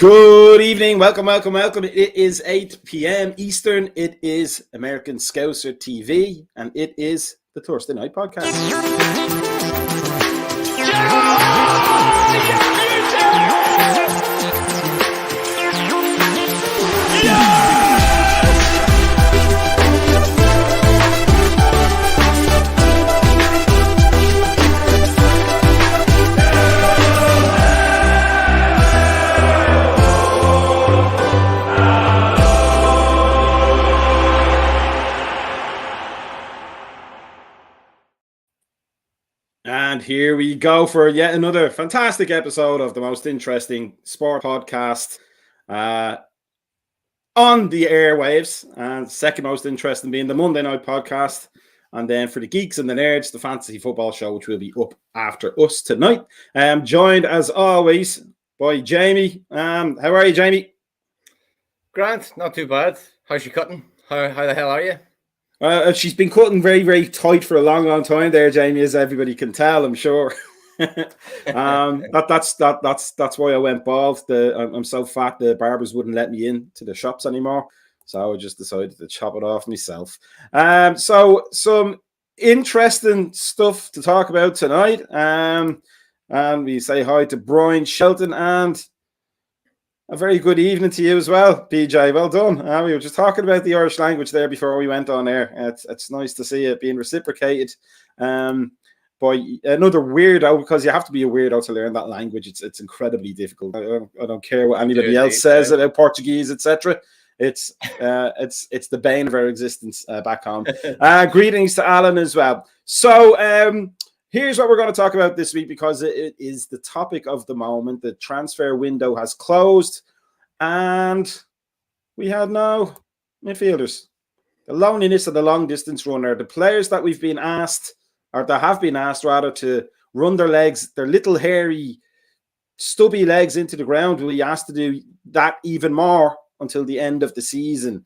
Good evening. Welcome. It is 8 p.m. Eastern. It is American Scouser TV, and it is the Thursday Night Podcast. And here we go for yet another fantastic episode of the most interesting sport podcast on the airwaves. And second most interesting being the Monday Night Podcast. And then for the geeks and the nerds, the Fantasy Football Show, which will be up after us tonight. Joined as always by Jamie. How are you, Jamie? Grant, not too bad. How's she cutting? How the hell are you? She's been cutting very, very tight for a long time there, Jamie, as everybody can tell, I'm sure. That's why I went bald. I'm so fat the barbers wouldn't let me into the shops anymore, so I just decided to chop it off myself. So some interesting stuff to talk about tonight. And we say hi to Brian Shelton and a very good evening to you as well, PJ. Well done. We were just talking about the Irish language there before we went on air. It's nice to see it being reciprocated by another weirdo, because you have to be a weirdo to learn that language. It's incredibly difficult. I don't care what anybody else says about Portuguese, etc. It's the bane of our existence back home. Greetings to Alan as well. So here's what we're going to talk about this week, because it is the topic of the moment. The transfer window has closed and we had no midfielders. The loneliness of the long distance runner, the players that we've been asked, or that have been asked rather, to run their little hairy, stubby legs into the ground, will be asked to do that even more until the end of the season.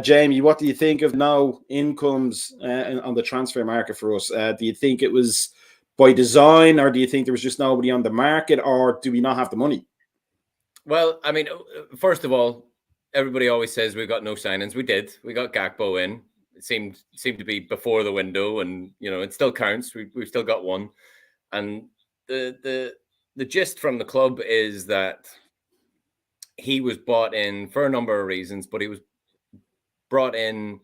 Jamie, what do you think of no incomes on the transfer market for us? Do you think it was by design, or do you think there was just nobody on the market, or do we not have the money? Well, I mean, first of all, everybody always says we've got no signings. We did. We got Gakpo in. It seemed to be before the window, and it still counts. We've still got one. And the gist from the club is that he was bought in for a number of reasons, but he was brought in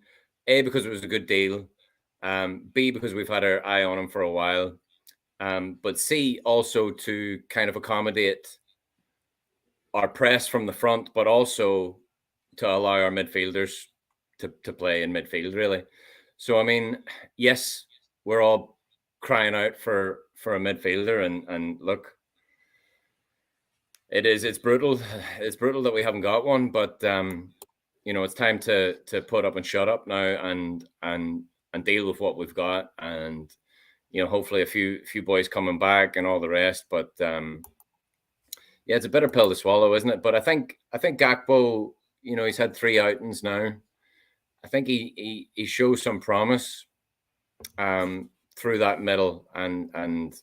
A, because it was a good deal, B, because we've had our eye on him for a while, but C, also to kind of accommodate our press from the front, but also to allow our midfielders to play in midfield, really. So, I mean, yes, we're all crying out for a midfielder, and look, it's brutal. It's brutal that we haven't got one, but it's time to put up and shut up now and deal with what we've got, and hopefully a few boys coming back and all the rest. But it's a bitter pill to swallow, isn't it? But I think Gakpo, he's had 3 outings now. I think he shows some promise through that middle, and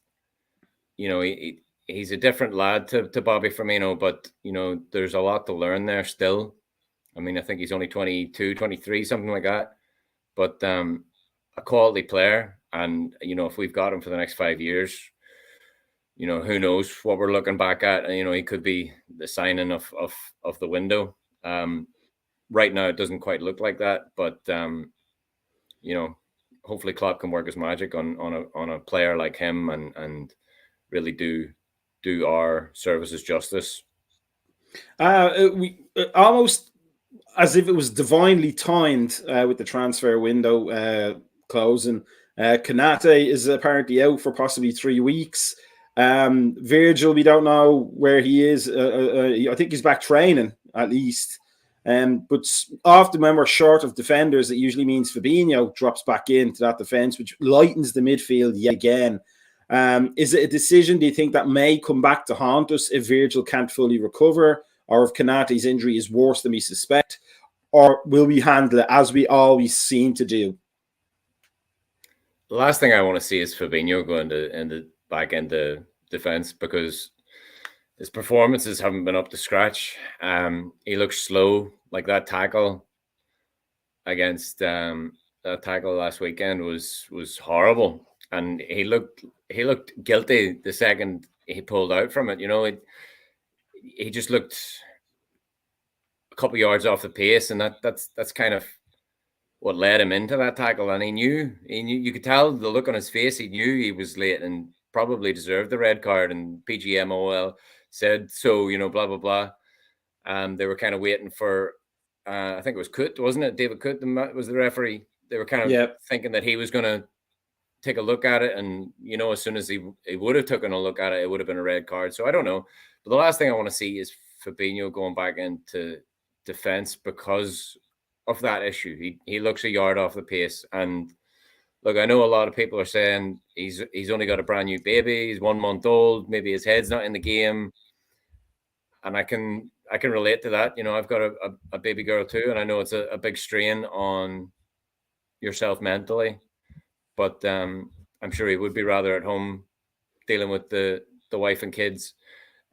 he's a different lad to Bobby Firmino, but there's a lot to learn there still. I mean, I think he's only 22, 23, something like that. But a quality player. And, if we've got him for the next 5 years, who knows what we're looking back at. He could be the signing of the window. Right now, it doesn't quite look like that. But, hopefully Klopp can work his magic on a player like him and really do our services justice. We almost as if it was divinely timed with the transfer window closing. Kanate is apparently out for possibly 3 weeks. Virgil, we don't know where he is. I think he's back training at least. But often when we're short of defenders, it usually means Fabinho drops back into that defence, which lightens the midfield yet again. Is it a decision, do you think, that may come back to haunt us if Virgil can't fully recover, or if Kanate's injury is worse than we suspect? Or will we handle it as we always seem to do? The last thing I want to see is Fabinho going back into defence, because his performances haven't been up to scratch. He looks slow, like that tackle against that tackle last weekend was horrible, and he looked guilty the second he pulled out from it. He just looked a couple of yards off the pace, and that's kind of what led him into that tackle. And he knew you could tell the look on his face. He knew he was late and probably deserved the red card. And PGMOL said so. Blah blah blah. They were kind of waiting for. I think it was Coot, wasn't it? David Coot was the referee. They were kind of thinking that he was going to take a look at it, and as soon as he would have taken a look at it, it would have been a red card. So I don't know. But the last thing I want to see is Fabinho going back into defense because of that issue. He looks a yard off the pace. And look, I know a lot of people are saying he's only got a brand new baby. He's 1 month old. Maybe his head's not in the game. And I can relate to that. I've got a baby girl too, and I know it's a big strain on yourself mentally. But I'm sure he would be rather at home dealing with the wife and kids.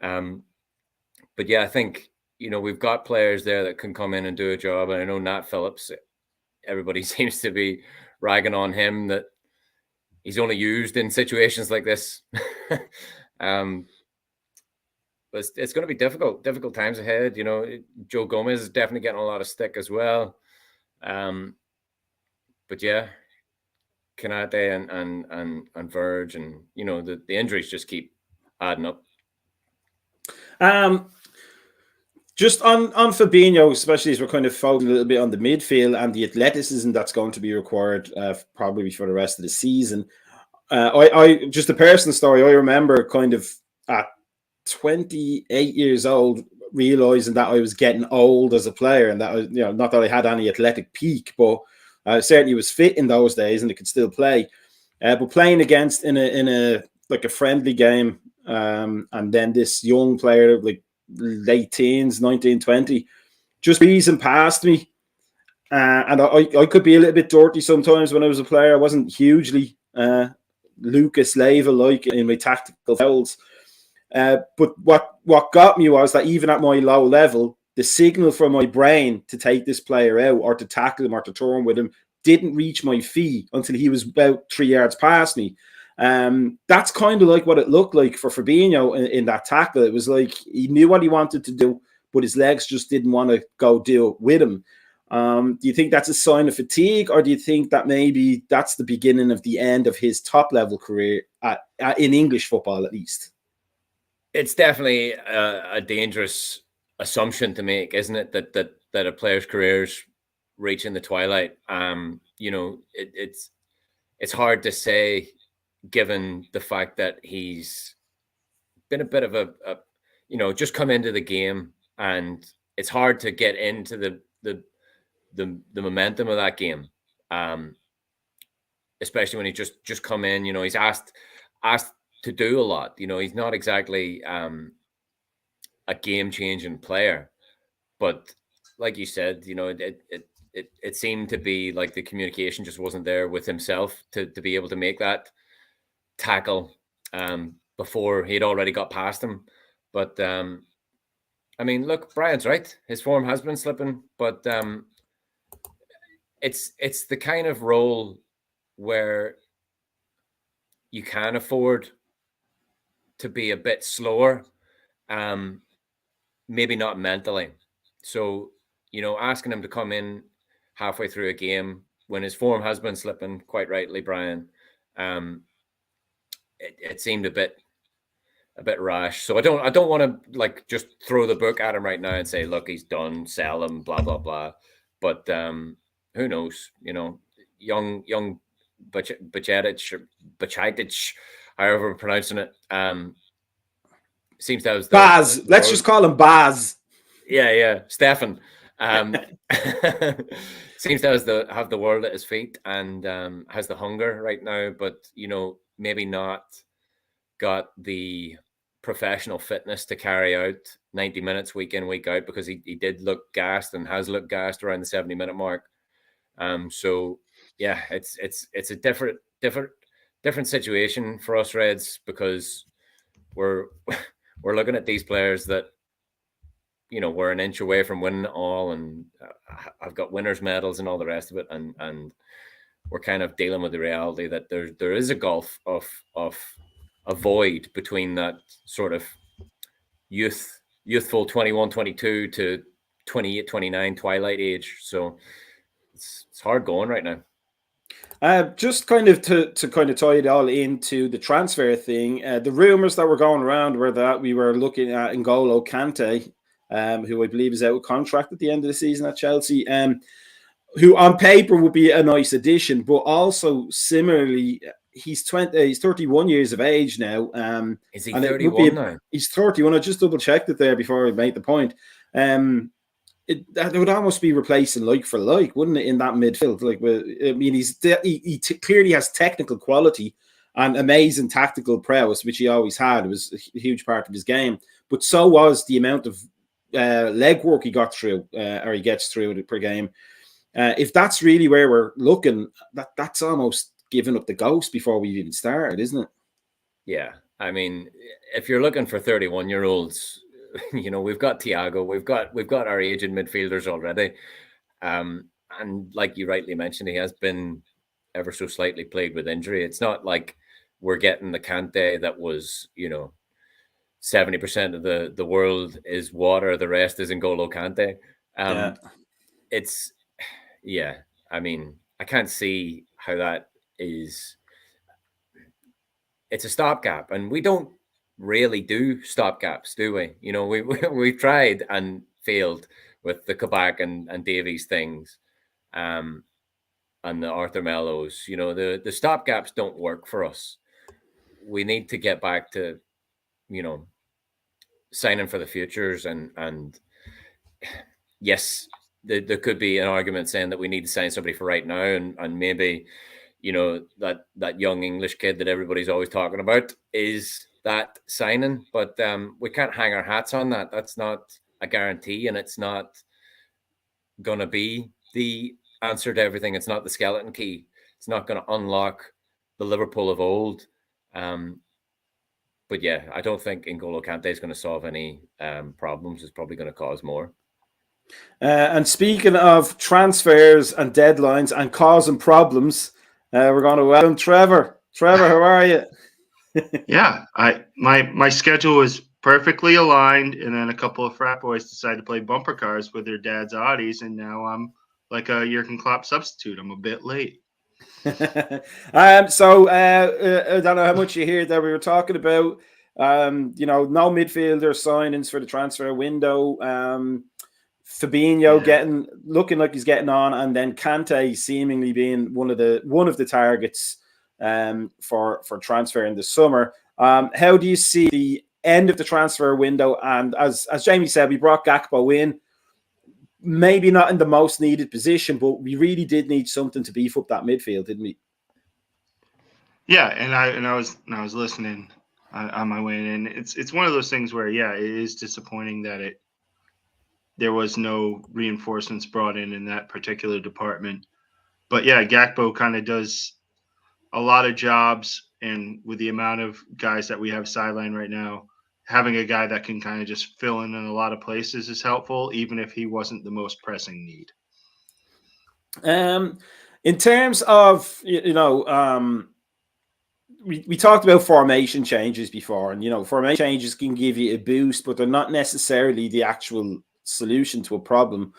But yeah, I think we've got players there that can come in and do a job. And I know Nat Phillips, everybody seems to be ragging on him that he's only used in situations like this. But it's going to be difficult times ahead. Joe Gomez is definitely getting a lot of stick as well. But yeah, Kanate and Verge, and the injuries just keep adding up. Just on Fabinho, especially as we're kind of focusing a little bit on the midfield and the athleticism that's going to be required probably for the rest of the season. I just a personal story. I remember kind of at 28 years old realizing that I was getting old as a player, and that was, not that I had any athletic peak, but certainly was fit in those days and I could still play. But playing against in a like a friendly game, and then this young player, like late teens, 19, 20, just breezing past me. And I could be a little bit dirty sometimes when I was a player. I wasn't hugely Lucas Leiva-like in my tactical fouls. But what got me was that even at my low level, the signal from my brain to take this player out or to tackle him or to turn with him didn't reach my feet until he was about 3 yards past me. That's kind of like what it looked like for Fabinho in that tackle. It was like he knew what he wanted to do, but his legs just didn't want to go do it with him. Do you think that's a sign of fatigue, or do you think that maybe that's the beginning of the end of his top-level career in English football, at least? It's definitely a dangerous assumption to make, isn't it? That a player's career's reaching the twilight. It's hard to say, given the fact that he's been a bit of a just come into the game, and it's hard to get into the momentum of that game, especially when he just come in. He's asked to do a lot. He's not exactly a game-changing player, but like you said, it seemed to be like the communication just wasn't there with himself to be able to make that tackle before he'd already got past him. But I mean, look, Brian's right. His form has been slipping, but it's the kind of role where you can afford to be a bit slower, maybe not mentally. So, asking him to come in halfway through a game when his form has been slipping, quite rightly, Brian, it seemed a bit rash. So I don't want to like just throw the book at him right now and say, look, he's done, sell him, blah blah blah. But who knows? Young Bajcetic, however we're pronouncing it, seems to have Baz. Let's just call him Baz. Yeah, Stefan. Seems to have the world at his feet and has the hunger right now, but maybe not got the professional fitness to carry out 90 minutes week in, week out, because he did look gassed and has looked gassed around the 70-minute mark. So yeah, it's a different situation for us Reds, because we're we're looking at these players that, you know, we're an inch away from winning it all, and I've got winners' medals and all the rest of it, and we're kind of dealing with the reality that there is a gulf of a void between that sort of youthful 21, 22 to 28, 29 twilight age. So it's hard going right now. Just kind of to kind of tie it all into the transfer thing, the rumors that were going around were that we were looking at N'Golo Kante, who I believe is out of contract at the end of the season at Chelsea, who on paper would be a nice addition, but also similarly, he's 31 years of age now. Is he 31 now? He's 31. I just double checked it there before I made the point. That would almost be replacing like for like, wouldn't it, in that midfield? Like, I mean, he clearly has technical quality and amazing tactical prowess, which he always had. It was a huge part of his game. But so was the amount of leg work he got through, or he gets through per game. If that's really where we're looking, that's almost giving up the ghost before we've even started, isn't it? Yeah. I mean, if you're looking for 31-year-olds, you know, we've got Thiago, we've got our aging midfielders already. And like you rightly mentioned, he has been ever so slightly plagued with injury. It's not like we're getting the Kante that was, you know, 70% of the world is water, the rest is N'Golo Kante. I mean, I can't see how that is. It's a stopgap, and we don't really do stopgaps, do we? You know, we've tried and failed with the Kabak and Davies things, and the Arthur Mellos. You know, the stopgaps don't work for us. We need to get back to, you know, signing for the futures, and yes, there could be an argument saying that we need to sign somebody for right now, and maybe, you know, that young English kid that everybody's always talking about is that signing, but we can't hang our hats on that. That's not a guarantee, and it's not going to be the answer to everything. It's not the skeleton key. It's not going to unlock the Liverpool of old. But yeah, I don't think N'Golo Kante is going to solve any problems. It's probably going to cause more. And speaking of transfers and deadlines and causing problems, we're going to welcome Trevor. Trevor, how are you? Yeah, my schedule was perfectly aligned, and then a couple of frat boys decided to play bumper cars with their dad's Audis, and now I'm like a Jurgen Klopp substitute. I'm a bit late. I don't know how much you hear that we were talking about. You know, no midfielder signings for the transfer window. Fabinho looking like he's getting on, and then Kante seemingly being one of the targets for transfer in the summer. How do you see the end of the transfer window? And as Jamie said, we brought Gakpo in, maybe not in the most needed position, but we really did need something to beef up that midfield, didn't we? Yeah, and I was listening on my way in. It's one of those things where, yeah, it is disappointing that there was no reinforcements brought in that particular department. But yeah, Gakpo kind of does a lot of jobs, and with the amount of guys that we have sidelined right now, having a guy that can kind of just fill in a lot of places is helpful, even if he wasn't the most pressing need. In terms of, you know, we talked about formation changes before, and, you know, formation changes can give you a boost, but they're not necessarily the actual solution to a problem.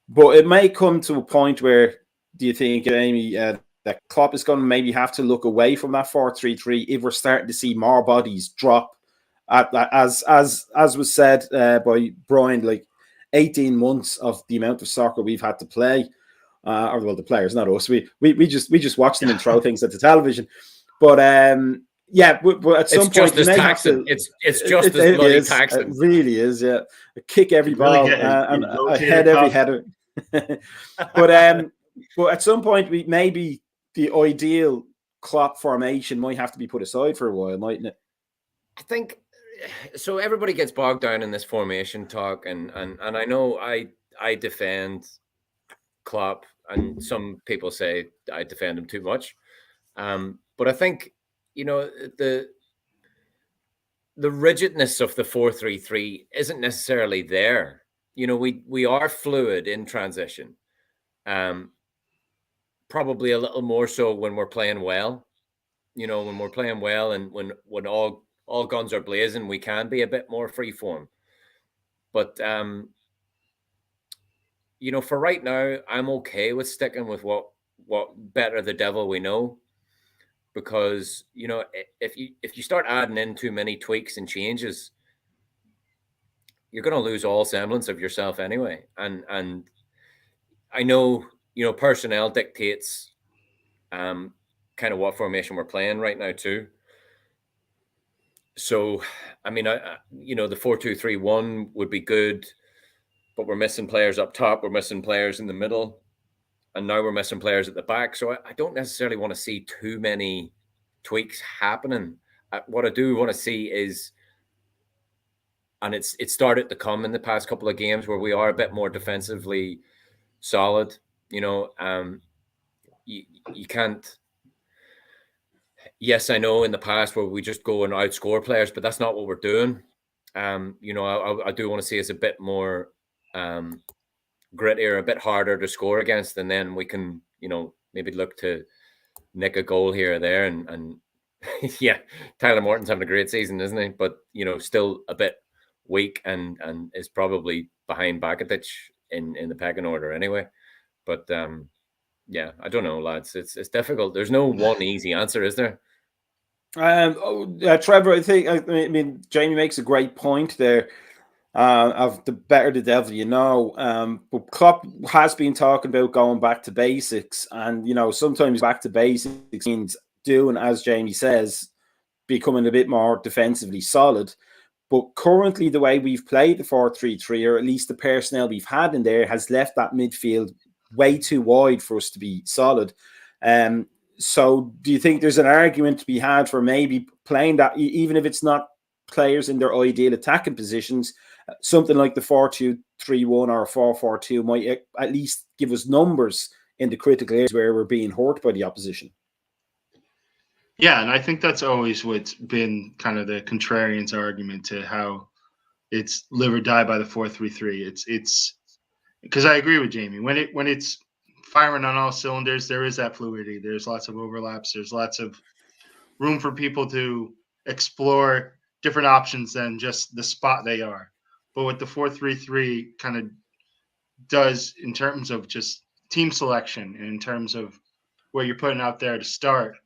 But it may come to a point where, do you think, Amy, that Klopp is going to maybe have to look away from that 4-3-3 if we're starting to see more bodies drop, as was said by Brian, like 18 months of the amount of soccer we've had to play, or well, the players, not us. We just watch them and throw things at the television. But yeah, but at some point you may have to. It's just as bloody taxing. It really is. Yeah, kick every ball and head every header. But at some point, maybe the ideal Klopp formation might have to be put aside for a while, mightn't it? I think so. Everybody gets bogged down in this formation talk, and I know I defend Klopp, and some people say I defend him too much. But I think, you know, the the rigidness of the 4-3-3 isn't necessarily there. You know, we are fluid in transition. Probably a little more so when we're playing well. You know, when we're playing well and when all guns are blazing, we can be a bit more freeform. But you know, for right now, I'm okay with sticking with what better the devil we know, because you know, if you start adding in too many tweaks and changes, you're going to lose all semblance of yourself anyway. And I know, you know, personnel dictates kind of what formation we're playing right now too. So, I mean, you know, the 4-2-3-1 would be good, but we're missing players up top. We're missing players in the middle, and now we're missing players at the back. So I don't necessarily want to see too many tweaks happening. What I do want to see is, and it started to come in the past couple of games where we are a bit more defensively solid. You know, you can't. Yes, I know in the past where we just go and outscore players, but that's not what we're doing. You know, I do want to see us a bit more grittier, a bit harder to score against, and then we can, you know, maybe look to nick a goal here or there. And yeah, Tyler Morton's having a great season, isn't he? But you know, still a bit weak and is probably behind Bakitic in the pecking order anyway. But yeah, I don't know, lads. It's difficult. There's no one easy answer, is there? Trevor, I mean, Jamie makes a great point there. Of the better the devil you know. But Klopp has been talking about going back to basics, and you know, sometimes back to basics means doing, as Jamie says, becoming a bit more defensively solid. But currently, the way we've played the 4-3-3, or at least the personnel we've had in there, has left that midfield way too wide for us to be solid. So do you think there's an argument to be had for maybe playing that, even if it's not players in their ideal attacking positions, something like the 4-2-3-1 or 4-4-2 might at least give us numbers in the critical areas where we're being hurt by the opposition? Yeah, and I think that's always what's been kind of the contrarian's argument to how it's live or die by the 4-3-3. It's because I agree with Jamie. When it's firing on all cylinders, there is that fluidity. There's lots of overlaps. There's lots of room for people to explore different options than just the spot they are. But what the 4-3-3 kind of does in terms of just team selection and in terms of what you're putting out there to start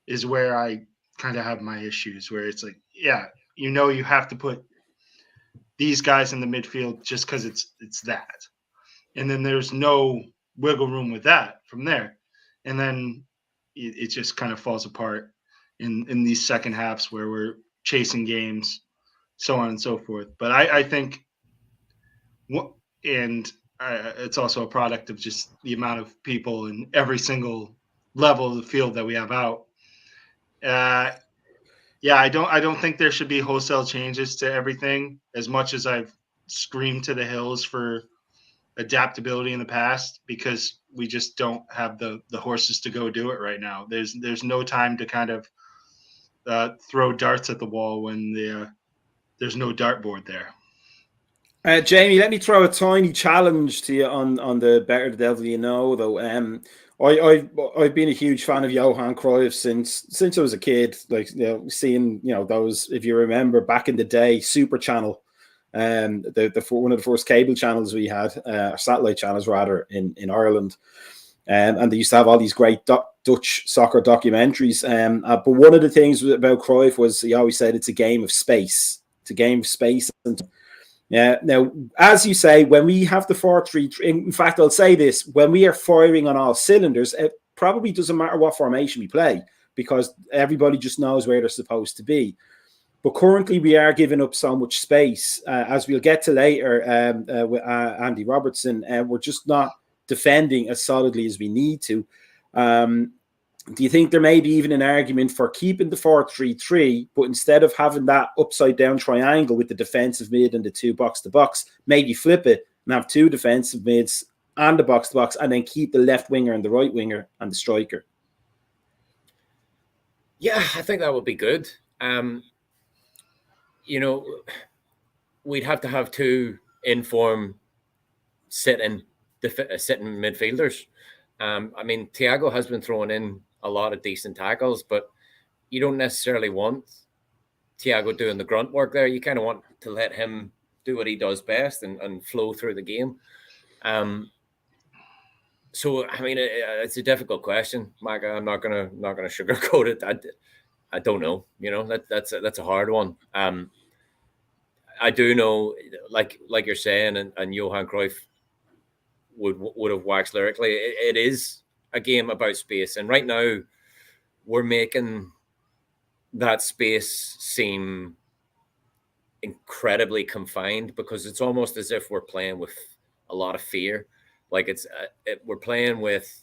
is where I kind of have my issues, where it's like, yeah, you know, you have to put these guys in the midfield just because it's that. And then there's no wiggle room with that from there. And then it just kind of falls apart in these second halves where we're chasing games, so on and so forth. But I think it's also a product of just the amount of people in every single level of the field that we have out. Yeah, I don't think there should be wholesale changes to everything, as much as I've screamed to the hills for adaptability in the past, because we just don't have the horses to go do it right now. There's no time to kind of throw darts at the wall when there's no dartboard there. Jamie, let me throw a tiny challenge to you on the better the devil you know, though. I've been a huge fan of Johan Cruyff since I was a kid. Like, you know, seeing, you know, those, if you remember back in the day, Super Channel, the one of the first cable channels we had, satellite channels rather, in Ireland, and they used to have all these great Dutch soccer documentaries. But one of the things about Cruyff was he always said it's a game of space. It's a game of space. And now, as you say, when we have the 4-3-3, in fact, I'll say this: when we are firing on all cylinders, it probably doesn't matter what formation we play, because everybody just knows where they're supposed to be. But currently, we are giving up so much space, as we'll get to later with Andy Robertson, and we're just not defending as solidly as we need to. Do you think there may be even an argument for keeping the 4-3-3, but instead of having that upside-down triangle with the defensive mid and the two box-to-box, maybe flip it and have two defensive mids and the box-to-box, and then keep the left winger and the right winger and the striker? Yeah, I think that would be good. we'd have to have two in-form sitting midfielders. I mean, Thiago has been throwing in a lot of decent tackles, but you don't necessarily want Thiago doing the grunt work there. You kind of want to let him do what he does best and flow through the game. So I mean, it's a difficult question, Macka. I'm not gonna sugarcoat it. I don't know. That's a hard one. I do know, like you're saying, and Johan Cruyff would have waxed lyrically. It is a game about space, and right now we're making that space seem incredibly confined, because it's almost as if we're playing with a lot of fear. Like we're playing with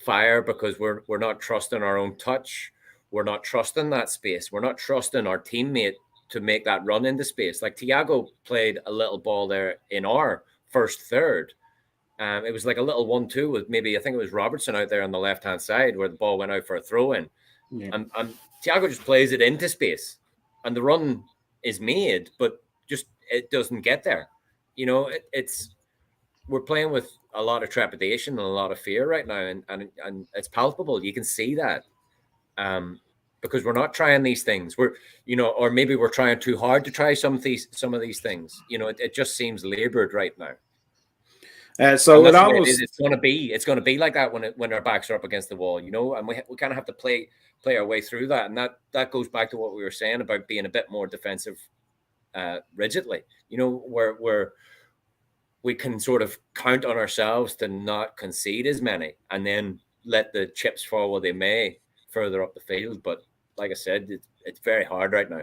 fire because we're not trusting our own touch. We're not trusting that space. We're not trusting our teammate to make that run into space. Like Thiago played a little ball there in our first third. It was like a little 1-2 with maybe, I think it was Robertson out there on the left-hand side where the ball went out for a throw-in. Yeah. And Thiago just plays it into space. And the run is made, but just it doesn't get there. We're playing with a lot of trepidation and a lot of fear right now, and it's palpable. You can see that. Because we're not trying these things. Or maybe we're trying too hard to try some of these things. It just seems labored right now. So it almost it's going to be like that when our backs are up against the wall, and we kind of have to play our way through that. And that goes back to what we were saying about being a bit more defensive, rigidly. Where we can sort of count on ourselves to not concede as many, and then let the chips fall where they may further up the field. But like I said, it's very hard right now.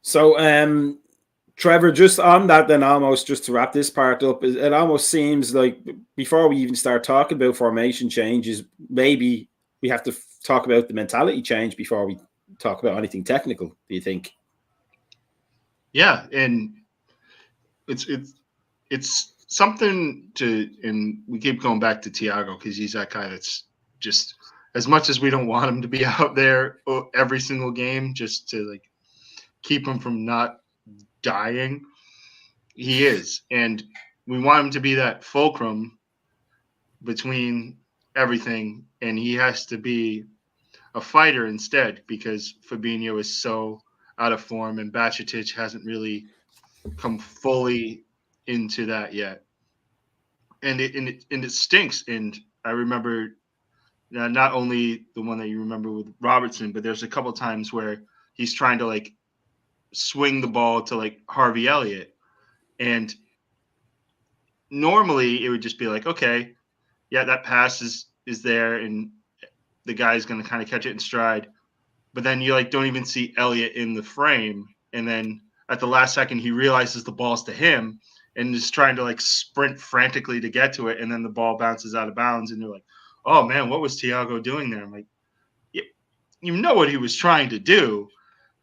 So, Trevor, just on that then, almost just to wrap this part up, it almost seems like before we even start talking about formation changes, maybe we have to talk about the mentality change before we talk about anything technical. Do you think? Yeah, and it's something to, and we keep going back to Thiago because he's that guy that's just, as much as we don't want him to be out there every single game just to like keep him from not dying, he is. And we want him to be that fulcrum between everything, and he has to be a fighter instead, because Fabinho is so out of form and Bajcetic hasn't really come fully into that yet. And it stinks. And I remember not only the one that you remember with Robertson, but there's a couple of times where he's trying to like swing the ball to like Harvey Elliott. And normally it would just be like, okay, yeah, that pass is there and the guy's going to kind of catch it in stride. But then you like don't even see Elliott in the frame. And then at the last second, he realizes the ball's to him and is trying to like sprint frantically to get to it. And then the ball bounces out of bounds and you're like, oh man, what was Thiago doing there? I'm like, you know what he was trying to do,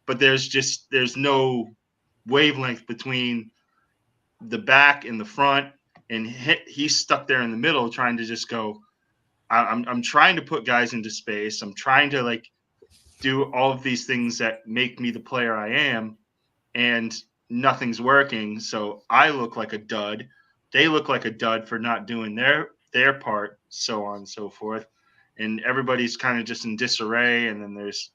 but there's no wavelength between the back and the front, and he's stuck there in the middle trying to just go, I'm trying to put guys into space. I'm trying to like do all of these things that make me the player I am, and nothing's working. So I look like a dud. They look like a dud for not doing their part, so on and so forth. And everybody's kind of just in disarray, and then there's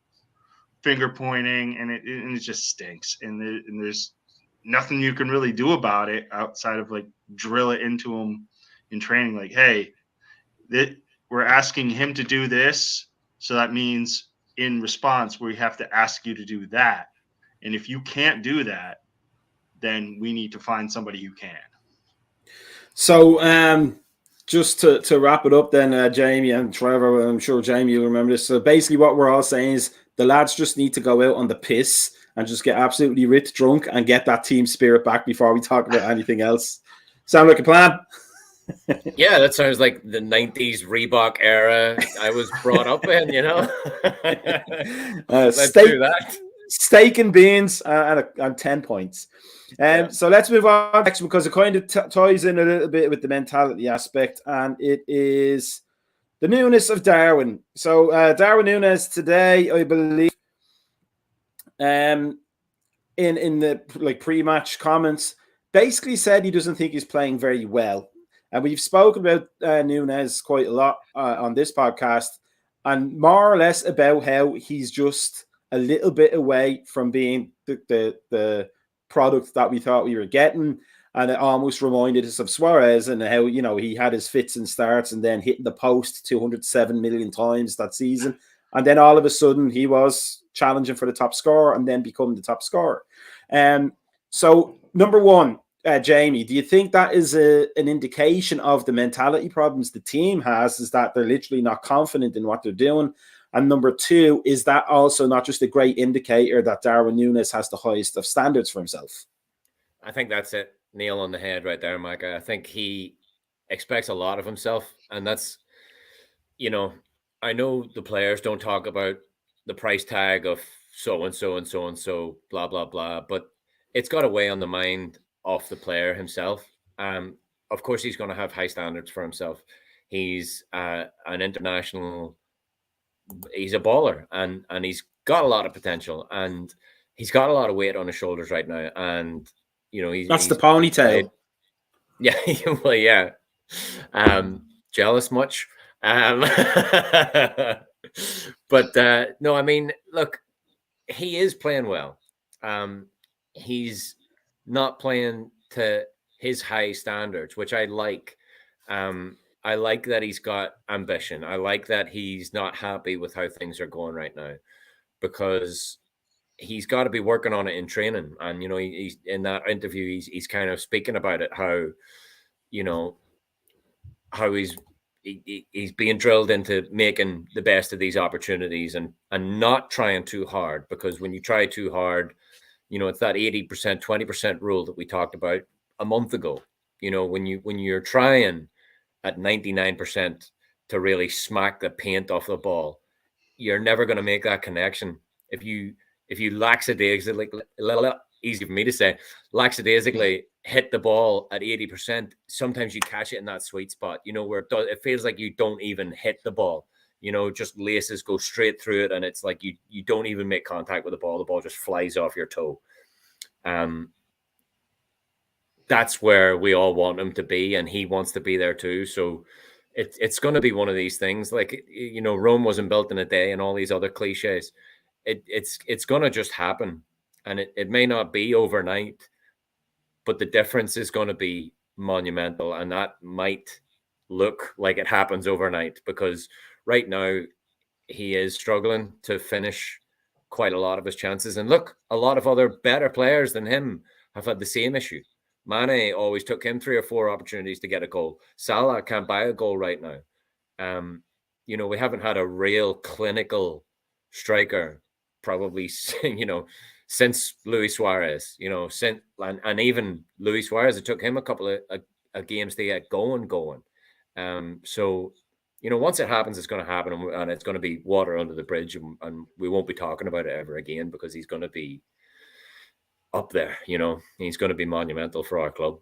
finger pointing, and it just stinks. And there's nothing you can really do about it outside of like drill it into them in training. Like, hey, we're asking him to do this, so that means in response we have to ask you to do that. And if you can't do that, then we need to find somebody who can. So just to wrap it up then, Jamie and Trevor, I'm sure Jamie you'll remember this. So basically what we're all saying is the lads just need to go out on the piss and just get absolutely ripped drunk and get that team spirit back before we talk about anything else. Sound like a plan? Yeah, that sounds like the 90s Reebok era I was brought up in, Let's do that. Steak and beans and 10 points. So let's move on next, because it kind of ties in a little bit with the mentality aspect, and it is the newness of Darwin. So Darwin Núñez today, I believe, in the like pre-match comments basically said he doesn't think he's playing very well. And we've spoken about Nunez quite a lot on this podcast, and more or less about how he's just a little bit away from being the product that we thought we were getting. And it almost reminded us of Suarez and how, you know, he had his fits and starts and then hitting the post 207 million times that season. And then all of a sudden he was challenging for the top scorer and then becoming the top scorer. So number one, Jamie, do you think that is an indication of the mentality problems the team has, is that they're literally not confident in what they're doing? And number two, is that also not just a great indicator that Darwin Núñez has the highest of standards for himself? I think that's it. Nail on the head right there, Macka. I think he expects a lot of himself. And that's, you know, I know the players don't talk about the price tag of so-and-so and so-and-so, blah, blah, blah. But it's got to weigh on the mind of the player himself. Of course, he's going to have high standards for himself. He's an international, he's a baller, and he's got a lot of potential, and he's got a lot of weight on his shoulders right now. And, you know, that's the ponytail. Yeah, well, yeah. Jealous much? But no, I mean, look, he is playing well. He's not playing to his high standards, which I like. I like that he's got ambition. I like that he's not happy with how things are going right now, because he's got to be working on it in training. And, you know, he's in that interview, he's kind of speaking about it, how, you know, how he's being drilled into making the best of these opportunities and not trying too hard, because when you try too hard, you know, it's that 80%, 20% rule that we talked about a month ago. You know, when you're trying at 99% to really smack the paint off the ball, you're never going to make that connection. If you lackadaisically, easy for me to say, lackadaisically hit the ball at 80%, sometimes you catch it in that sweet spot, you know, where it feels like you don't even hit the ball, you know, just laces go straight through it, and it's like you don't even make contact with the ball just flies off your toe. That's where we all want him to be, and he wants to be there too. So it's going to be one of these things, like, you know, Rome wasn't built in a day and all these other cliches. It's going to just happen, and it may not be overnight, but the difference is going to be monumental, and that might look like it happens overnight, because right now he is struggling to finish quite a lot of his chances. And look, a lot of other better players than him have had the same issue. Mane always took him 3 or 4 opportunities to get a goal. Salah can't buy a goal right now. You know, we haven't had a real clinical striker probably, you know, since Luis Suarez, you know, and even Luis Suarez, it took him a couple of games to get going. So, you know, once it happens, it's going to happen, and it's going to be water under the bridge, and we won't be talking about it ever again, because he's going to be up there, you know, he's going to be monumental for our club.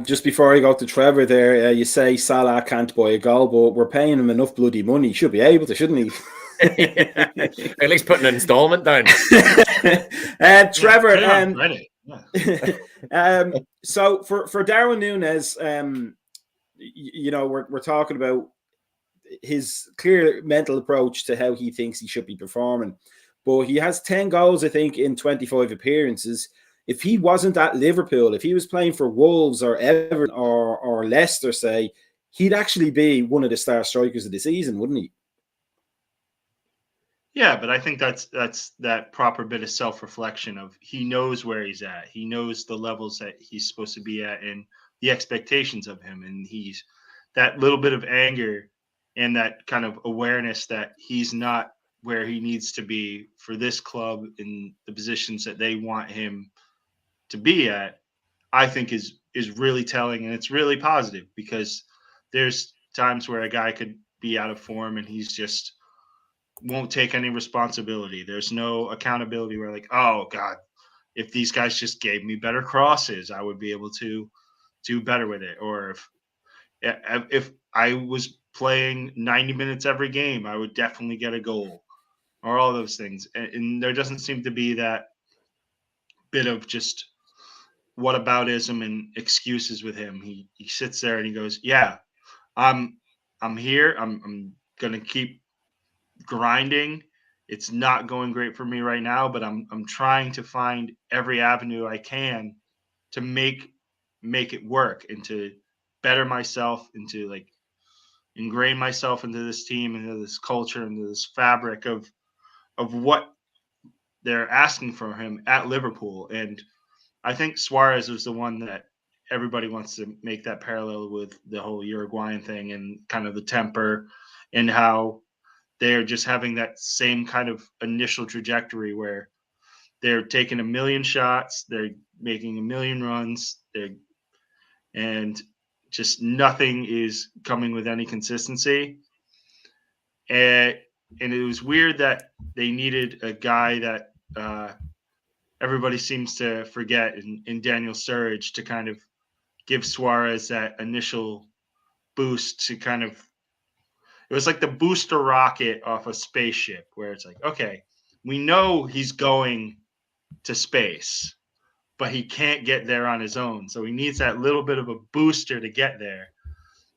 Just before I go to Trevor there, you say Salah can't buy a goal, but we're paying him enough bloody money. He should be able to, shouldn't he? Yeah. At least put an installment down. Trevor, Yeah. So for Darwin Núñez, you know, we're talking about his clear mental approach to how he thinks he should be performing. But he has 10 goals, I think, in 25 appearances. If he wasn't at Liverpool, if he was playing for Wolves or Everton or Leicester, say, he'd actually be one of the star strikers of the season, wouldn't he? Yeah, but I think that's that proper bit of self-reflection of, he knows where he's at. He knows the levels that he's supposed to be at and the expectations of him. And he's that little bit of anger and that kind of awareness that he's not where he needs to be for this club in the positions that they want him to be at, I think is really telling, and it's really positive, because there's times where a guy could be out of form and he's just won't take any responsibility. There's no accountability. Where like, oh God, if these guys just gave me better crosses, I would be able to do better with it. Or if I was playing 90 minutes every game, I would definitely get a goal, or all those things. And there doesn't seem to be that bit of just whataboutism and excuses with him. He sits there and he goes, "Yeah, I'm here. I'm gonna keep grinding. It's not going great for me right now, but I'm trying to find every avenue I can to make it work and to better myself and to like ingrain myself into this team, into this culture, into this fabric of what they're asking from him at Liverpool." And I think Suarez was the one that everybody wants to make that parallel with the whole Uruguayan thing and kind of the temper and how they're just having that same kind of initial trajectory where they're taking a million shots, they're making a million runs, and just nothing is coming with any consistency. And it was weird that they needed a guy that everybody seems to forget in Daniel Sturridge to kind of give Suarez that initial boost to kind of, it was like the booster rocket off a spaceship where it's like, okay, we know he's going to space, but he can't get there on his own. So he needs that little bit of a booster to get there.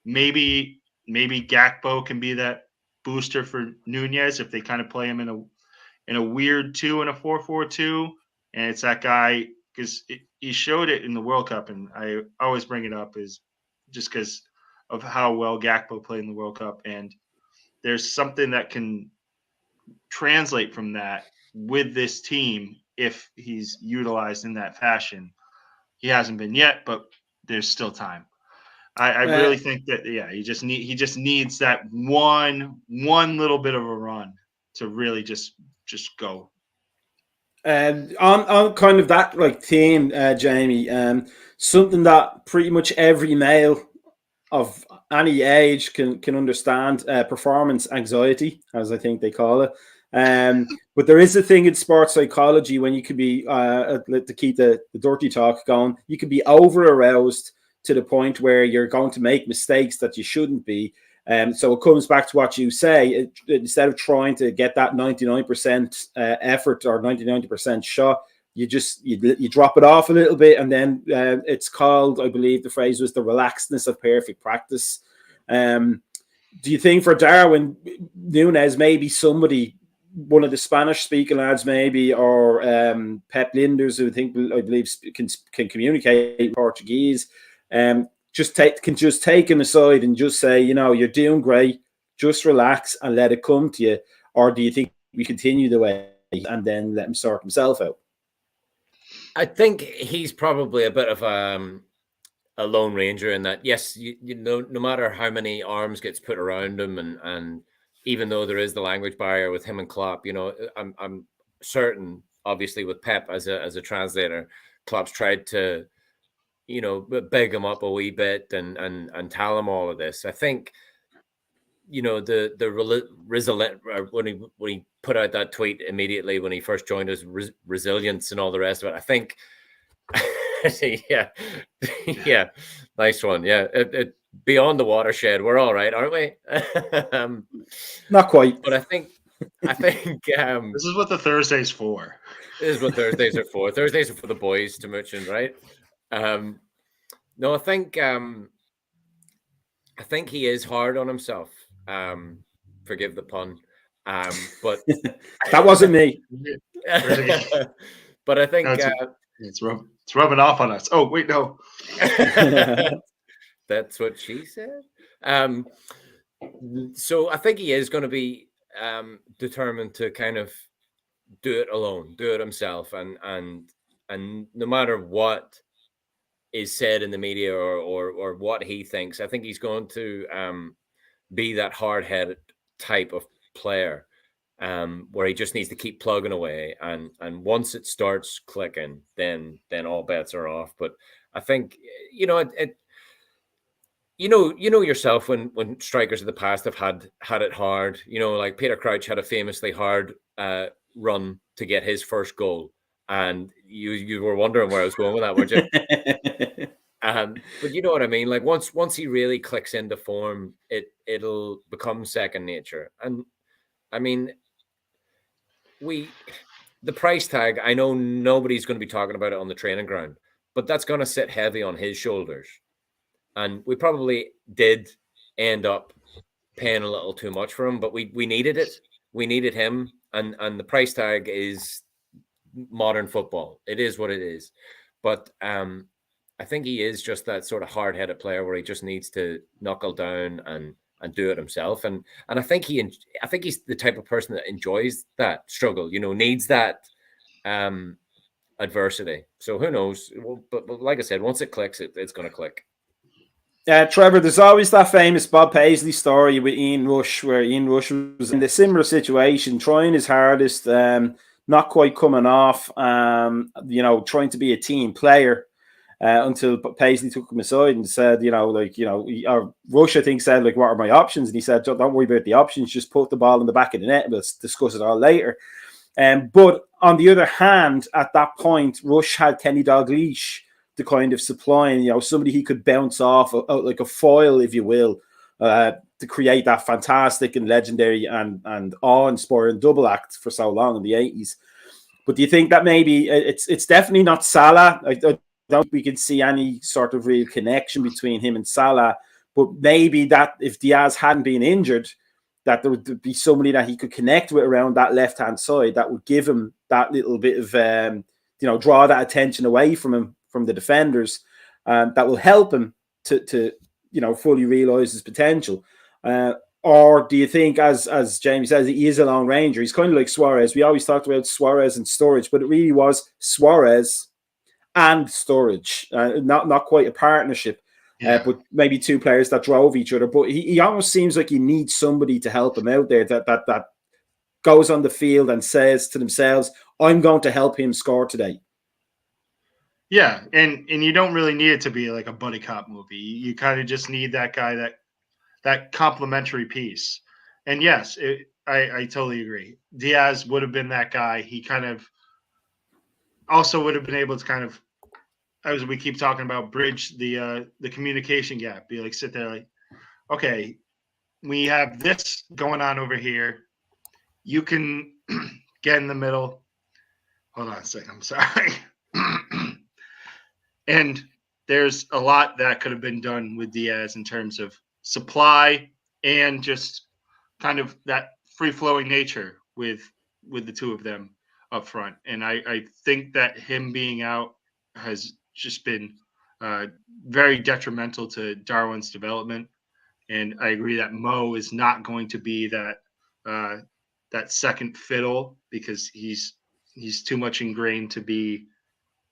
Maybe Gakpo can be that booster for Nunez if they kind of play him in a weird 2 and a 4-4-2, and it's that guy because he showed it in the World Cup, and I always bring it up is just because of how well Gakpo played in the World Cup, and there's something that can translate from that with this team if he's utilized in that fashion. He hasn't been yet, but there's still time. I really think that he just needs that one little bit of a run to really just go. On kind of that like theme, Jamie, something that pretty much every male of any age can understand, performance anxiety, as I think they call it. But there is a thing in sports psychology when you can be, to keep the dirty talk going, you can be over aroused to the point where you're going to make mistakes that you shouldn't be. So it comes back to what you say. Instead of trying to get that 99% effort or 99% shot, you drop it off a little bit, and then it's called, I believe the phrase was, the relaxedness of perfect practice. Do you think for Darwin Núñez, maybe somebody, one of the Spanish-speaking lads, maybe, or Pep Linders, who I believe can communicate in Portuguese, can just take him aside and just say, you're doing great, just relax and let it come to you? Or do you think we continue the way and then let him sort himself out? I think he's probably a bit of a lone ranger in that. Yes, you know, no matter how many arms gets put around him, and even though there is the language barrier with him and Klopp, I'm certain, obviously with Pep as a translator, Klopp's tried to, beg him up a wee bit and tell him all of this. I think, the when he put out that tweet immediately when he first joined us, resilience and all the rest of it, I think, yeah, nice one. Yeah, beyond the watershed, we're all right, aren't we? Not quite, but I think this is what the Thursday's for. This is what Thursdays are for. Thursdays are for the boys to mention, right? No, I think he is hard on himself. Forgive the pun, but that wasn't me. But I think it's rubbing off on us. Oh wait, no. That's what she said. So I think he is going to be determined to kind of do it alone, do it himself, and no matter what is said in the media or what he thinks, I think he's going to be that hard-headed type of player, where he just needs to keep plugging away, and once it starts clicking, then all bets are off. But I think yourself when strikers of the past have had it hard. Like Peter Crouch had a famously hard run to get his first goal, and you were wondering where I was going with that, weren't you? But you know what I mean? Like once he really clicks into form, it'll become second nature. And I mean, the price tag, I know nobody's going to be talking about it on the training ground, but that's going to sit heavy on his shoulders. And we probably did end up paying a little too much for him, but we needed it. We needed him. And the price tag is modern football. It is what it is. But I think he is just that sort of hard-headed player where he just needs to knuckle down and do it himself. And I think he's the type of person that enjoys that struggle, needs that adversity. So who knows? But like I said, once it clicks, it's going to click. Trevor, there's always that famous Bob Paisley story with Ian Rush, where Ian Rush was in a similar situation, trying his hardest, not quite coming off, trying to be a team player. Until Paisley took him aside and said, Rush, I think, said, what are my options? And he said, don't worry about the options, just put the ball in the back of the net and we'll discuss it all later. But on the other hand, at that point, Rush had Kenny Dalglish to kind of supplying, somebody he could bounce off, out like a foil, if you will, to create that fantastic and legendary and awe-inspiring double act for so long in the 80s. But do you think that maybe it's definitely not Salah? I don't think we can see any sort of real connection between him and Salah, but maybe that if Diaz hadn't been injured, that there would be somebody that he could connect with around that left-hand side that would give him that little bit of, draw that attention away from him, from the defenders, that will help him to fully realise his potential. Or do you think, as Jamie says, he is a long ranger? He's kind of like Suarez. We always talked about Suarez and Sturridge, but it really was Suarez and Sturridge, not quite a partnership, but maybe two players that drove each other. But he almost seems like he needs somebody to help him out there that goes on the field and says to themselves, I'm going to help him score today. Yeah, and you don't really need it to be like a buddy cop movie. You kind of just need that guy, that complementary piece. And yes, I totally agree. Diaz would have been that guy. He kind of also would have been able to kind of, as we keep talking about, bridge the communication gap. Be like, sit there like, okay, we have this going on over here. You can get in the middle. Hold on a second. I'm sorry. And there's a lot that could have been done with Diaz in terms of supply and just kind of that free-flowing nature with the two of them up front. And I think that him being out has just been very detrimental to Darwin's development. And I agree that Mo is not going to be that second fiddle, because he's too much ingrained to be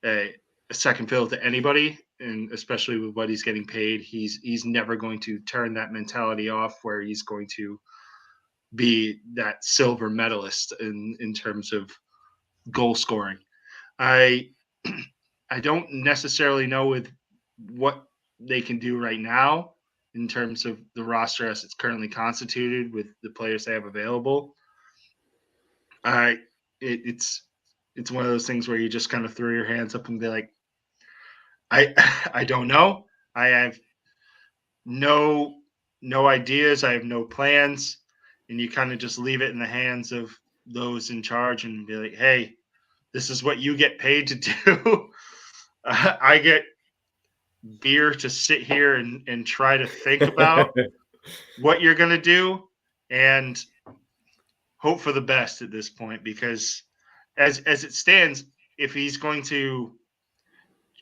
a second fiddle to anybody, and especially with what he's getting paid, he's never going to turn that mentality off where he's going to be that silver medalist in terms of goal scoring. I don't necessarily know with what they can do right now in terms of the roster as it's currently constituted with the players they have available. It's one of those things where you just kind of throw your hands up and be like, I don't know. I have no ideas. I have no plans. And you kind of just leave it in the hands of those in charge and be like, hey, this is what you get paid to do. I get beer to sit here and try to think about what you're going to do and hope for the best at this point, because as it stands, if he's going to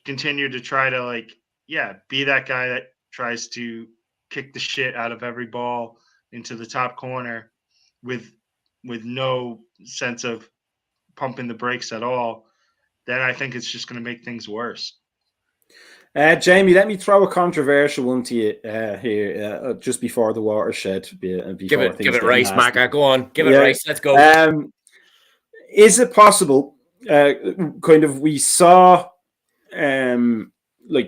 continue to try to be that guy that tries to kick the shit out of every ball into the top corner with no sense of pumping the brakes at all, then I think it's just going to make things worse. Jamie, let me throw a controversial one to you here just before the watershed. Give it race, Macka. Go on. Give it race. Let's go. Is it possible, we saw, in a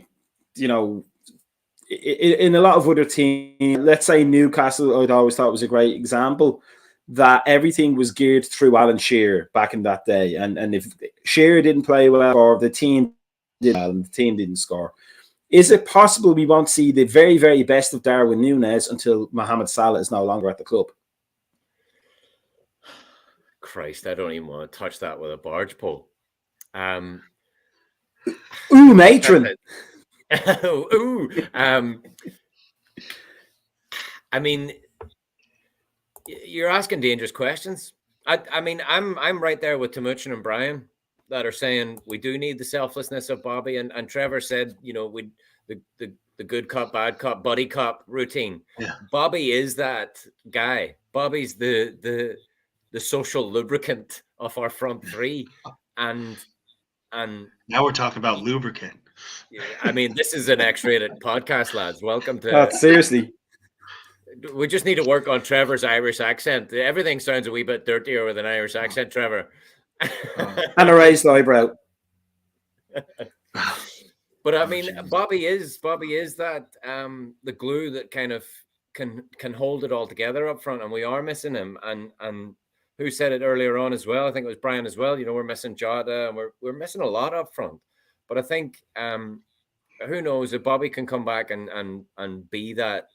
lot of other teams, let's say Newcastle, I'd always thought was a great example, that everything was geared through Alan Shearer back in that day. And if Shearer didn't play well, or the team did well and the team didn't score, is it possible we won't see the very, very best of Darwin Núñez until Mohamed Salah is no longer at the club? Christ, I don't even want to touch that with a barge pole. Ooh, matron. Ooh. I mean, you're asking dangerous questions. I mean, I'm right there with Timuchin and Brian that are saying we do need the selflessness of Bobby, and Trevor said, you know, we the good cop, bad cop, buddy cop routine. Yeah. Bobby is that guy. Bobby's the social lubricant of our front three, and now we're talking about lubricant. I mean, this is an X-rated podcast, lads. Welcome to. Seriously. We just need to work on Trevor's Irish accent. Everything sounds a wee bit dirtier with an Irish accent, Trevor. And a raised eyebrow. But I mean, Bobby is that the glue that kind of can hold it all together up front, and we are missing him. And who said it earlier on as well? I think it was Brian as well. You know, we're missing Jota, and we're missing a lot up front. But I think who knows if Bobby can come back and be that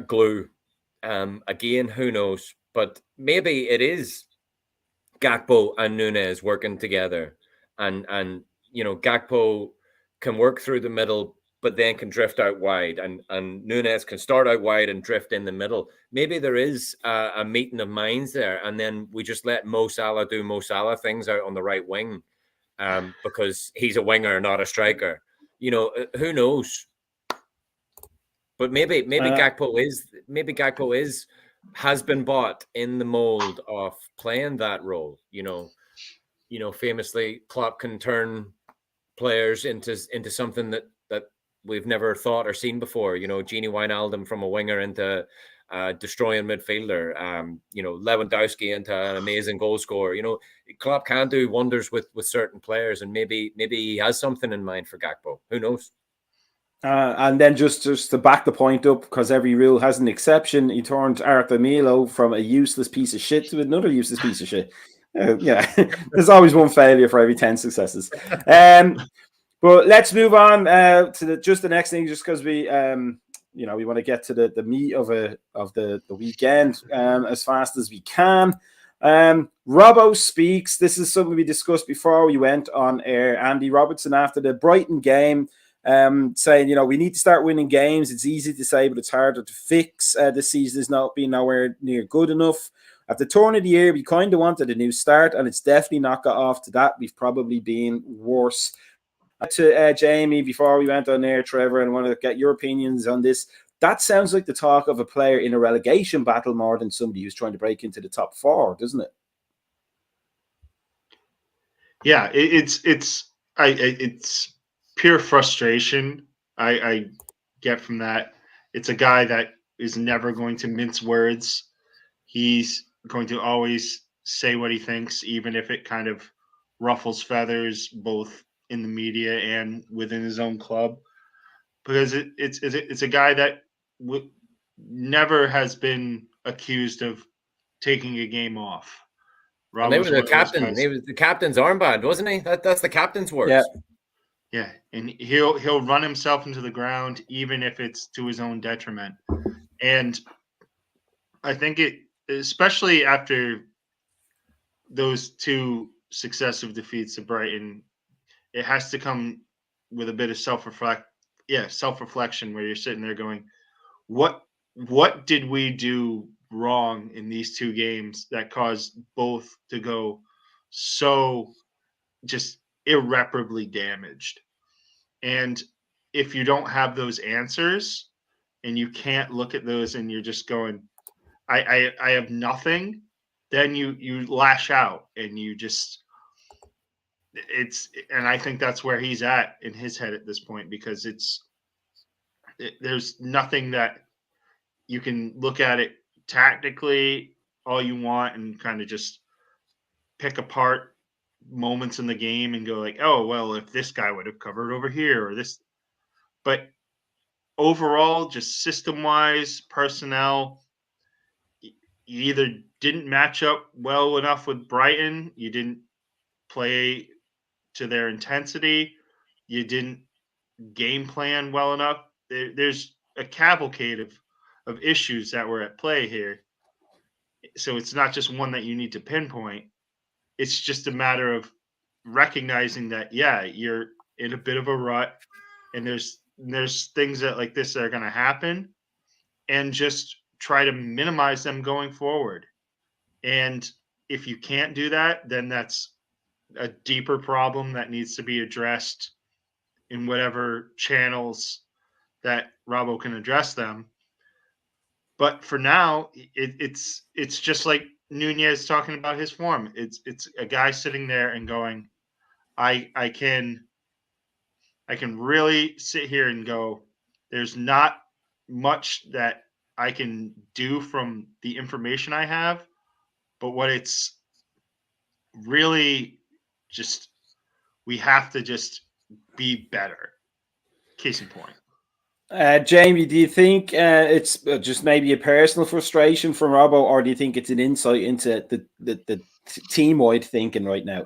glue again, who knows? But maybe it is Gakpo and Nunes working together, and you know, Gakpo can work through the middle, but then can drift out wide, and Nunes can start out wide and drift in the middle. Maybe there is a meeting of minds there, and then we just let Mo Salah do Mo Salah things out on the right wing, because he's a winger, not a striker. You know, who knows? But maybe Gakpo has been bought in the mold of playing that role. You know, famously, Klopp can turn players into something that we've never thought or seen before. You know, Gini Wijnaldum from a winger into destroying midfielder. You know, Lewandowski into an amazing goal scorer. You know, Klopp can do wonders with certain players, and maybe he has something in mind for Gakpo. Who knows? And then just to back the point up, because every rule has an exception, he turned Arthur Melo from a useless piece of shit to another useless piece of shit. Yeah, there's always one failure for every 10 successes. But let's move on to the next thing, just because we we want to get to the meat of the weekend as fast as we can. Robbo speaks. This is something we discussed before we went on air. Andy Robertson after the Brighton game. Saying, you know, we need to start winning games. It's easy to say, but it's harder to fix. This season has not been nowhere near good enough. At the turn of the year, we kind of wanted a new start, and it's definitely not got off to that. We've probably been worse. To Jamie, before we went on air, Trevor, and I want to get your opinions on this. That sounds like the talk of a player in a relegation battle more than somebody who's trying to break into the top four, doesn't it? Yeah, it's pure frustration I get from that. It's a guy that is never going to mince words. He's going to always say what he thinks, even if it kind of ruffles feathers, both in the media and within his own club. Because it's a guy that never has been accused of taking a game off. And they were the captain. He was the captain's armband, wasn't he? That's the captain's words. Yeah. Yeah, and he'll run himself into the ground even if it's to his own detriment. And I think it, especially after those two successive defeats to Brighton, it has to come with a bit of self-reflection where you're sitting there going, what did we do wrong in these two games that caused both to go so just irreparably damaged? And if you don't have those answers and you can't look at those and you're just going, I have nothing, then you lash out and you just and I think that's where he's at in his head at this point, because there's nothing that you can look at it tactically all you want and kind of just pick apart moments in the game and go like, oh, well, if this guy would have covered over here or this. But overall, just system-wise, personnel, you either didn't match up well enough with Brighton, you didn't play to their intensity, you didn't game plan well enough. There's a cavalcade of issues that were at play here. So it's not just one that you need to pinpoint. It's just a matter of recognizing that, yeah, you're in a bit of a rut, and there's things that like this that are going to happen, and just try to minimize them going forward. And if you can't do that, then that's a deeper problem that needs to be addressed in whatever channels that Robbo can address them. But for now, it's just like Nunez talking about his form. It's a guy sitting there and going, I can really sit here and go, there's not much that I can do from the information I have, but what it's really just, we have to just be better. Case in point. Jamie, do you think it's just maybe a personal frustration from Robbo, or do you think it's an insight into the team-wide thinking right now?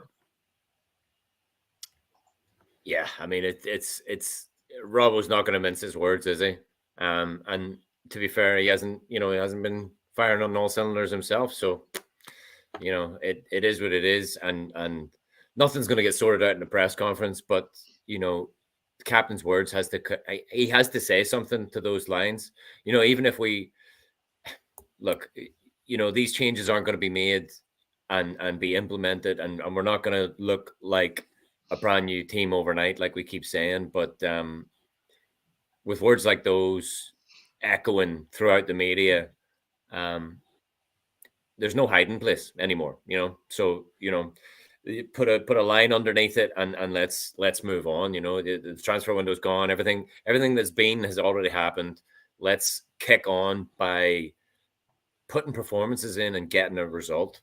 Yeah, I mean it's Robbo's not going to mince his words, is he? And to be fair, he hasn't been firing on all cylinders himself. So it is what it is, and nothing's going to get sorted out in the press conference. But the captain's words he has to say something to those lines. Even if we look, these changes aren't going to be made and be implemented, and we're not going to look like a brand new team overnight, like we keep saying. But with words like those echoing throughout the media, there's no hiding place anymore. So put a line underneath it and let's move on. The transfer window's gone. Everything that's been has already happened. Let's kick on by putting performances in and getting a result.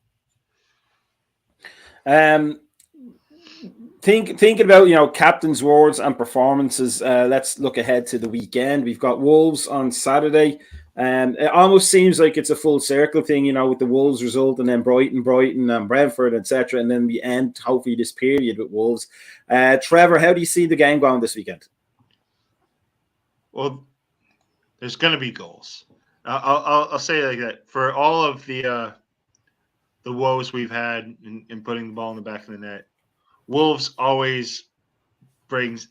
Thinking about captain's words and performances, let's look ahead to the weekend. We've got Wolves on Saturday. It almost seems like it's a full circle thing, with the Wolves result, and then Brighton and Brentford, etc. And then we end hopefully this period with Wolves. Trevor, how do you see the game going this weekend? Well, there's going to be goals. I'll say it like that. For all of the woes we've had in putting the ball in the back of the net, Wolves always brings.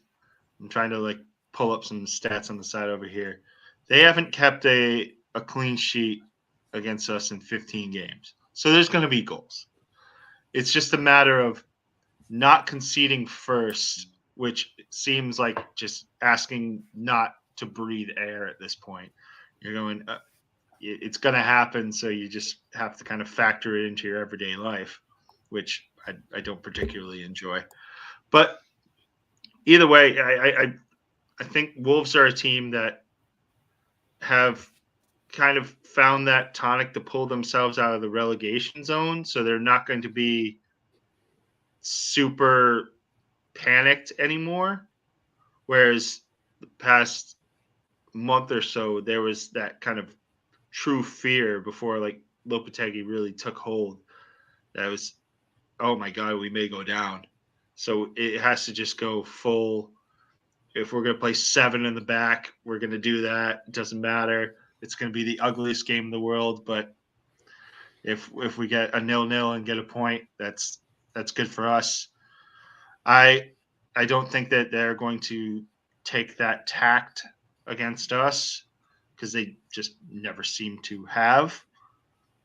I'm trying to pull up some stats on the side over here. They haven't kept a clean sheet against us in 15 games. So there's going to be goals. It's just a matter of not conceding first, which seems like just asking not to breathe air at this point. You're going, it's going to happen, so you just have to kind of factor it into your everyday life, which I don't particularly enjoy. But either way, I think Wolves are a team that have kind of found that tonic to pull themselves out of the relegation zone. So they're not going to be super panicked anymore. Whereas the past month or so, there was that kind of true fear before Lopetegui really took hold. That was, oh my God, we may go down. So it has to just go full. If we're going to play 7 in the back, we're going to do that. It doesn't matter. It's going to be the ugliest game in the world, but if we get a 0-0 and get a point, that's good for us. I don't think that they're going to take that tact against us, because they just never seem to have,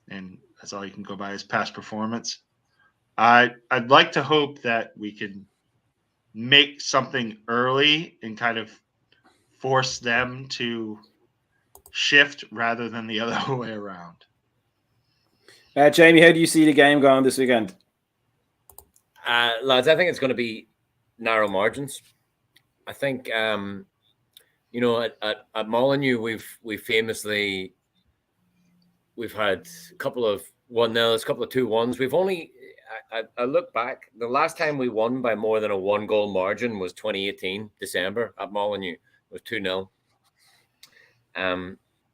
and that's all you can go by is past performance. I'd like to hope that we can make something early and kind of force them to shift rather than the other way around. Jamie, how do you see the game going this weekend? Lads, I think it's going to be narrow margins. I think, at Molineux, we've famously had a couple of 1-0s, a couple of 2-1s. We've only, I look back, the last time we won by more than a 1-goal margin was 2018, December at Molineux. It was 2-0.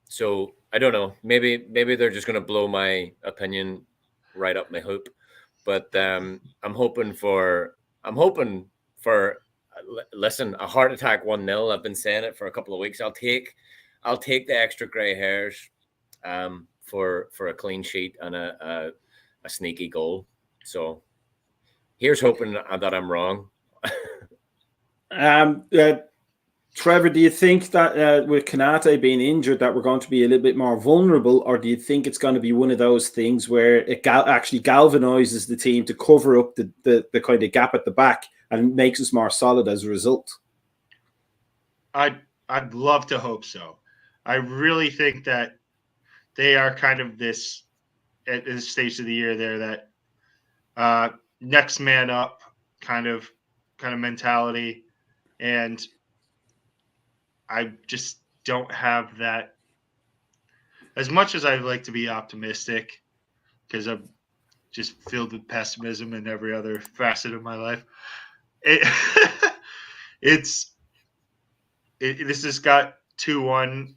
So I don't know. Maybe they're just going to blow my opinion right up my hoop. But I'm hoping for listen, a heart attack 1-0. I've been saying it for a couple of weeks. I'll take the extra gray hairs for a clean sheet and a sneaky goal. So here's hoping that I'm wrong. Trevor, do you think that with Konate being injured that we're going to be a little bit more vulnerable, or do you think it's going to be one of those things where it actually galvanizes the team to cover up the kind of gap at the back and makes us more solid as a result? I'd love to hope so. I really think that they are kind of this at this stage of the year there that next man up kind of mentality, and I just don't have that. As much as I'd like to be optimistic, because I'm just filled with pessimism in every other facet of my life, this has got 2-1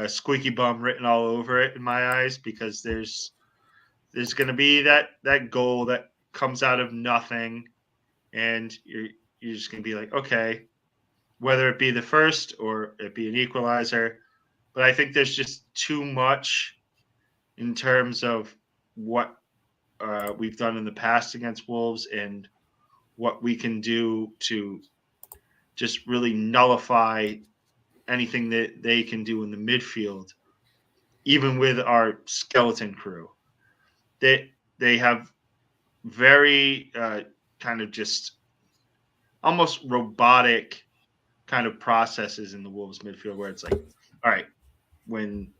squeaky bum written all over it in my eyes, because there's going to be that goal that comes out of nothing, and you're just going to be like, okay, whether it be the first or it be an equalizer. But I think there's just too much in terms of what we've done in the past against Wolves and what we can do to just really nullify anything that they can do in the midfield, even with our skeleton crew. They have very kind of just almost robotic kind of processes in the Wolves midfield, where it's like, all right, when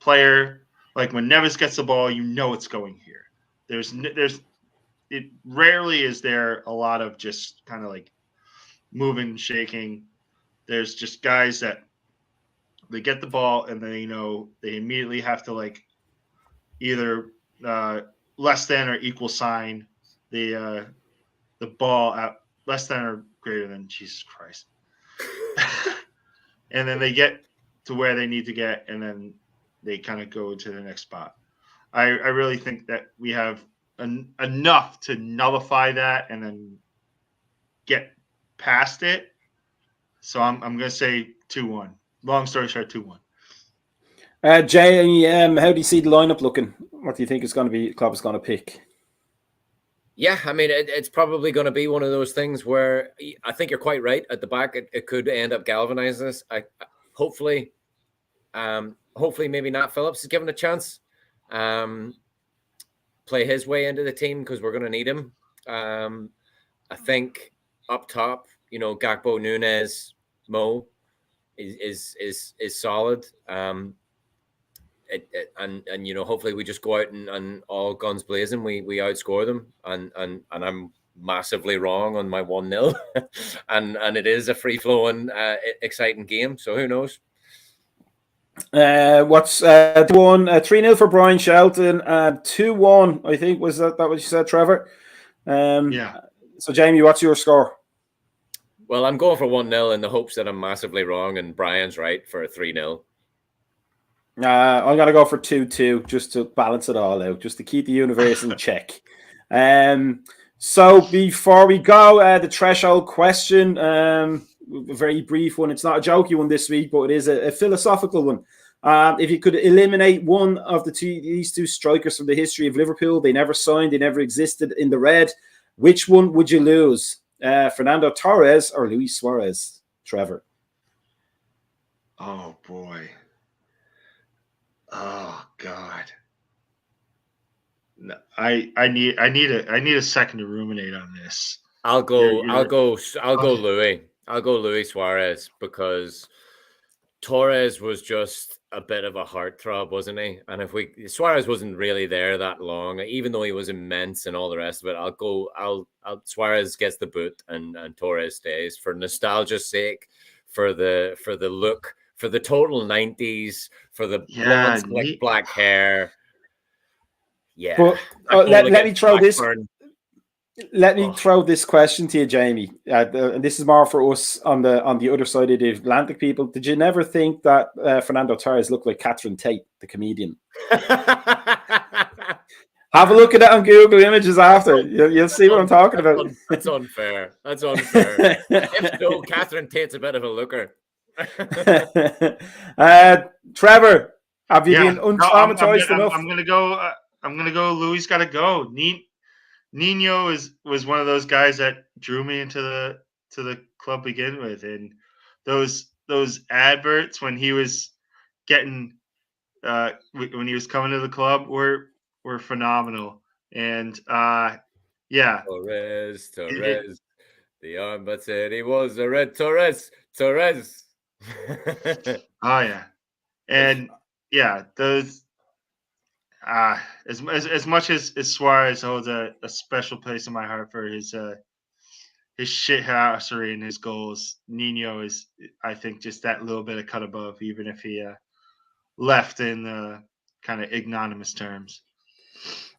Neves gets the ball, you know it's going here. It rarely is there a lot of just kind of like moving, shaking. There's just guys that they get the ball and they know they immediately have to like either less than or equal sign the ball at less than or greater than, Jesus Christ. And then they get to where they need to get, and then they kind of go to the next spot. I really think that we have enough to nullify that and then get past it. So I'm going to say 2-1. Long story short, 2-1. Jay, how do you see the lineup looking? What do you think Klopp is going to pick? Yeah, I mean, it's probably going to be one of those things where I think you're quite right. At the back, it could end up galvanizing us. Hopefully maybe Nat Phillips is given a chance. Play his way into the team, because we're going to need him. I think up top, Gakpo, Nunes, Mo is solid. And hopefully we just go out and all guns blazing, we outscore them, and I'm massively wrong on my 1-0 and it is a free flowing exciting game, so who knows. What's 3-0 for Brian Shelton, 2-1 I think was that what you said, Trevor? Yeah. So Jamie, what's your score? Well, I'm going for 1-0 in the hopes that I'm massively wrong and Brian's right for a 3-0. I'm going to go for 2-2 just to balance it all out, just to keep the universe in check. So before we go, the threshold question, a very brief one. It's not a jokey one this week, but it is a philosophical one. If you could eliminate one of these two strikers from the history of Liverpool, they never signed, they never existed in the red, which one would you lose? Fernando Torres or Luis Suarez? Trevor. Oh boy. Oh God. No, I need a second to ruminate on this. I'll go Louis. I'll go Luis Suarez, because Torres was just a bit of a heartthrob, wasn't he? And Suarez wasn't really there that long, even though he was immense and all the rest of it. Suarez gets the boot and Torres stays for nostalgia's sake, for the look, for the total 90s, for the blonde slick black hair. Yeah. But let me throw this. Let me throw this question to you, Jamie. And this is more for us on the other side of the Atlantic, people. Did you never think that Fernando Torres looked like Catherine Tate, the comedian? Have a look at it on Google Images after. You'll see what I'm talking about. That's unfair. If so, Catherine Tate's a bit of a looker. Trevor, Have you been No, untraumatized enough? I'm gonna go. I'm gonna go. Louis got to go. Nino was one of those guys that drew me into the club to begin with, and those adverts when he was getting when he was coming to the club were phenomenal. And yeah, Torres. The armband said he was a red Torres. oh yeah, and yeah, those. As much as Suarez holds a special place in my heart for his shithousery and his goals, Nino is, I think, just that little bit of cut above, even if he left in kind of ignominious terms.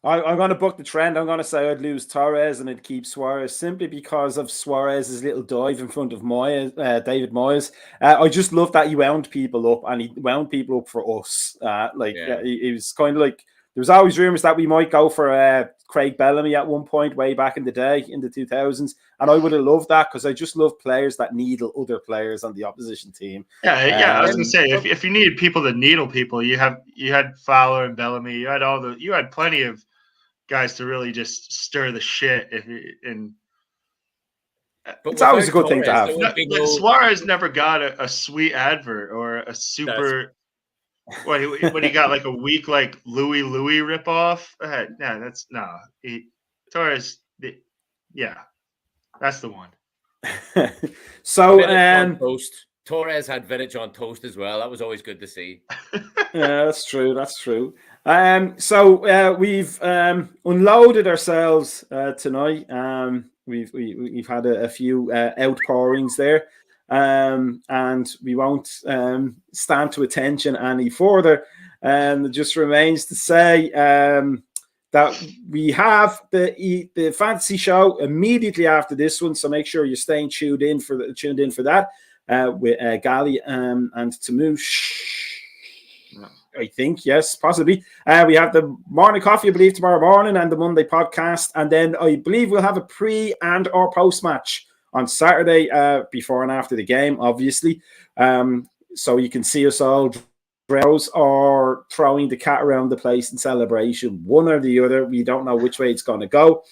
I'm going to book the trend. I'm going to say I'd lose Torres and I'd keep Suarez simply because of Suarez's little dive in front of David Moyes. I just love that he wound people up, and he wound people up for us. He was kind of like, there was always rumors that we might go for Craig Bellamy at one point way back in the day, in the 2000s. And I would have loved that because I just love players that needle other players on the opposition team. Yeah. I was going to say, if you needed people to needle people, you had Fowler and Bellamy. You had plenty of guys to really just stir the shit. But it's always a good thing to have. Suarez never got a sweet advert or a super. When he got like a weak like Louis ripoff. Torres. That's the one. So Torres had vintage on toast as well. That was always good to see. Yeah, that's true. So we've unloaded ourselves tonight. We've had a few outpourings there, and we won't stand to attention any further. It just remains to say that we have the fantasy show immediately after this one, so make sure you're staying tuned in for that with Gali and Tamouche. I think, yes, possibly. We have the morning coffee, I believe, tomorrow morning, and the Monday podcast. And then I believe we'll have a pre and or post match on Saturday, before and after the game, obviously. So you can see us all or throwing the cat around the place in celebration, one or the other. We don't know which way it's going to go.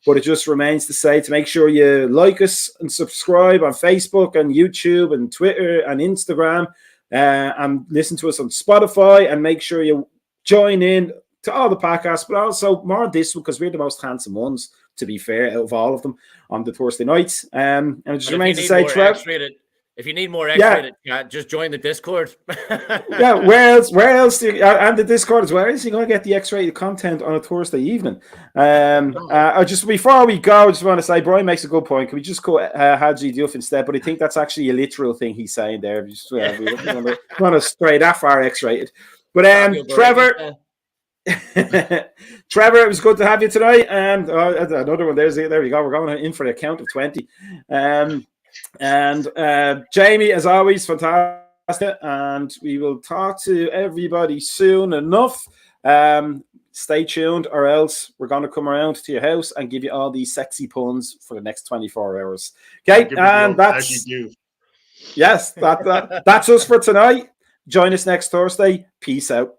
But it just remains to say to make sure you like us and subscribe on Facebook and YouTube and Twitter and Instagram. And listen to us on Spotify, and make sure you join in to all the podcasts, but also more this one because we're the most handsome ones, to be fair, out of all of them on the Thursday nights. And it just remains to say, Trev, if you need more X-rated chat, just join the Discord. Yeah, where else and the Discord as well? Is you going to get the X-rated content on a Thursday evening? Just before we go, I just want to say Brian makes a good point. Can we just call Hadji Diouf instead? But I think that's actually a literal thing he's saying there. We want to stray that far X-rated. But Trevor, Trevor, it was good to have you tonight. And another one. There we go. We're going in for a count of 20. And Jamie, as always, fantastic. And we will talk to everybody soon enough. Stay tuned, or else we're going to come around to your house and give you all these sexy puns for the next 24 hours. Okay, and that's yes, that's us for tonight. Join us next Thursday. Peace out.